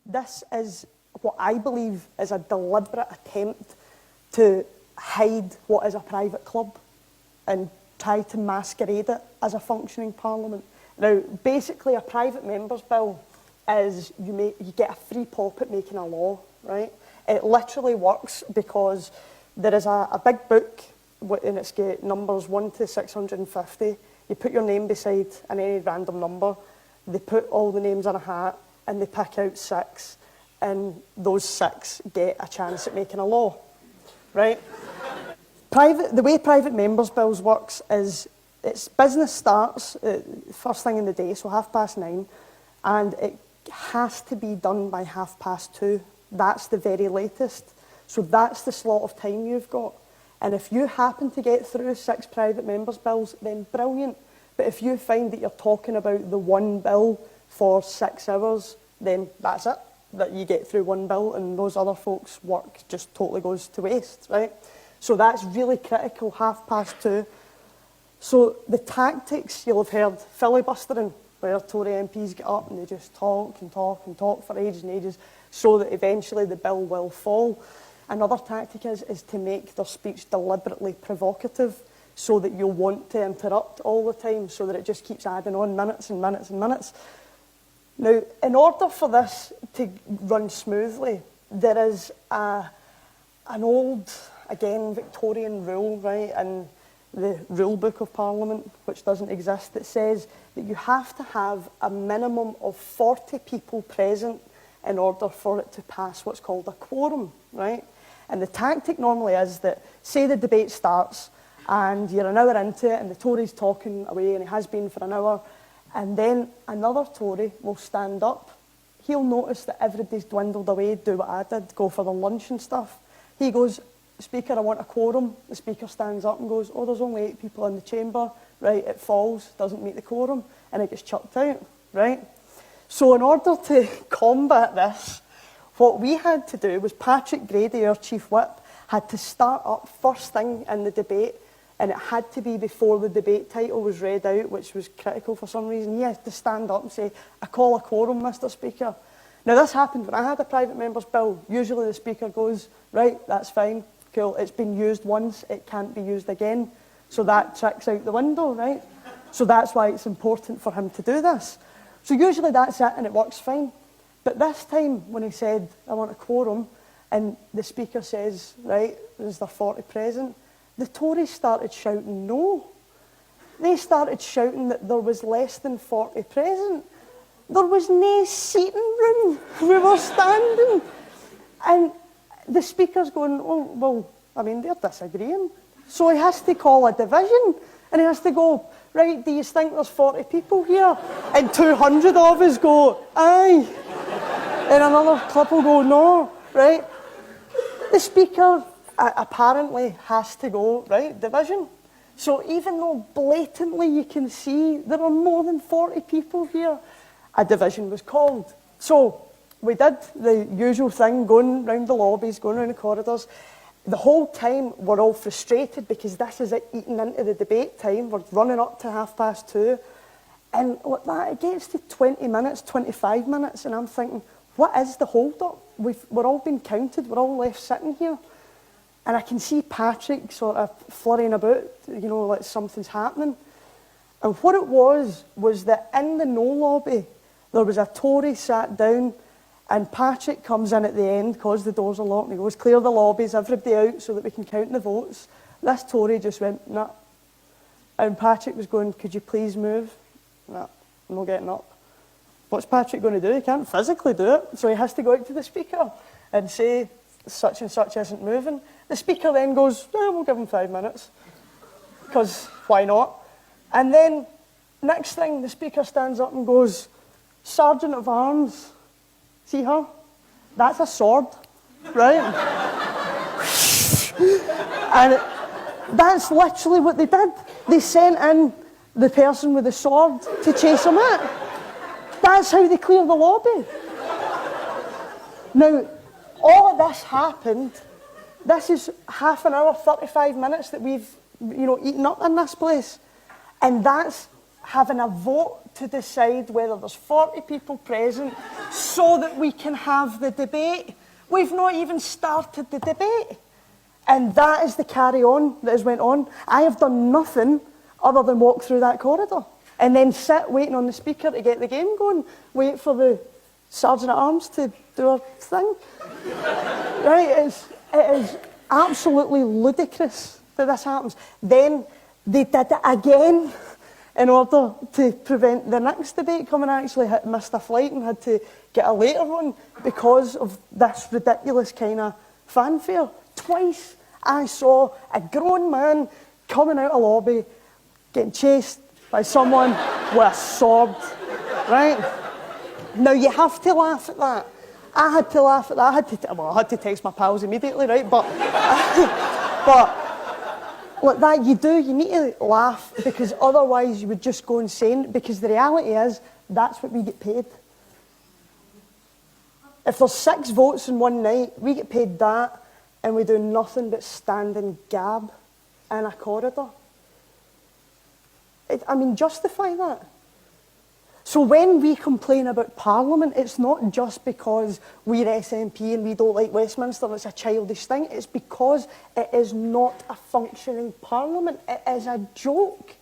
This is what I believe is a deliberate attempt to hide what is a private club and try to masquerade it as a functioning parliament. Now, basically, a private members' bill is you get a free pop at making a law, right? It literally works because there is a big book, and it's got numbers 1 to 650. You put your name beside any random number. They put all the names in a hat, and they pick out 6, and those 6 get a chance at making a law, right? The way private members' bills works is business starts first thing in the day, so 9:30, and it has to be done by 2:30. That's the very latest. So that's the slot of time you've got. And if you happen to get through 6 private members' bills, then brilliant. But if you find that you're talking about the one bill for 6 hours, then that's it. That you get through one bill and those other folks' work just totally goes to waste, right? So that's really critical, 2:30. So the tactics you'll have heard, filibustering, where Tory MPs get up and they just talk and talk and talk for ages and ages so that eventually the bill will fall. Another tactic is to make their speech deliberately provocative so that you'll want to interrupt all the time so that it just keeps adding on minutes and minutes and minutes. Now, in order for this to run smoothly, there is an old, again, Victorian rule, right, in the rule book of Parliament, which doesn't exist, that says that you have to have a minimum of 40 people present in order for it to pass what's called a quorum, right? And the tactic normally is that, say the debate starts and you're an hour into it and the Tory's talking away and he has been for an hour, and then another Tory will stand up. He'll notice that everybody's dwindled away, do what I did, go for their lunch and stuff. He goes, "Speaker, I want a quorum." The Speaker stands up and goes, "Oh, there's only 8 people in the chamber." Right, it falls, doesn't meet the quorum, and it gets chucked out, right? So in order to combat this, what we had to do was Patrick Grady, our Chief Whip, had to start up first thing in the debate, and it had to be before the debate title was read out, which was critical for some reason. He had to stand up and say, "I call a quorum, Mr. Speaker." Now, this happened when I had a private member's bill. Usually the Speaker goes, "Right, that's fine, cool, it's been used once, it can't be used again." So that trick's out the window, right? So that's why it's important for him to do this. So usually that's it and it works fine. But this time when he said, "I want a quorum," and the Speaker says, "Right, is there 40 present?" the Tories started shouting no. They started shouting that there was less than 40 present. There was no seating room. We were standing. And the Speaker's going, "Oh, well, I mean, they're disagreeing." So he has to call a division, and he has to go, "Right, do you think there's 40 people here?" And 200 of us go, "Aye." And another couple go, "No," right? The Speaker apparently has to go, "Right, division." So even though blatantly you can see there are more than 40 people here, a division was called. So we did the usual thing, going round the lobbies, going round the corridors. The whole time we're all frustrated because this is it eating into the debate time. We're running up to 2:30. And like that, it gets to 20 minutes, 25 minutes, and I'm thinking, what is the hold-up? We're all being counted, we're all left sitting here. And I can see Patrick sort of flurrying about, you know, like something's happening. And what it was that in the no lobby, there was a Tory sat down, and Patrick comes in at the end because the doors are locked, and he goes, "Clear the lobbies, everybody out so that we can count the votes." This Tory just went, "Nah." And Patrick was going, "Could you please move?" "Nah, I'm not getting up." What's Patrick going to do? He can't physically do it. So he has to go out to the Speaker and say, "Such and such isn't moving." The Speaker then goes, "We'll give him 5 minutes." Because why not? And then, next thing, the Speaker stands up and goes, "Sergeant of Arms, see her? That's a sword, right?" And that's literally what they did. They sent in the person with the sword to chase him out. That's how they clear the lobby. Now, all of this happened. This is half an hour, 35 minutes that we've, eaten up in this place. And that's having a vote to decide whether there's 40 people present so that we can have the debate. We've not even started the debate. And that is the carry-on that has went on. I have done nothing other than walk through that corridor and then sit waiting on the speaker to get the game going, wait for the Sergeant-at-Arms to do her thing. Right? It is absolutely ludicrous that this happens. Then they did it again in order to prevent the next debate coming. I actually missed a flight and had to get a later one because of this ridiculous kind of fanfare. Twice I saw a grown man coming out of a lobby getting chased by someone with a sword, right? Now, you have to laugh at that. I had to laugh at that. I had to text my pals immediately, right? But like that, you need to laugh because otherwise you would just go insane, because the reality is that's what we get paid. If there's 6 votes in one night, we get paid that, and we do nothing but stand and gab in a corridor. Justify that. So when we complain about Parliament, it's not just because we're SNP and we don't like Westminster and it's a childish thing. It's because it is not a functioning Parliament. It is a joke.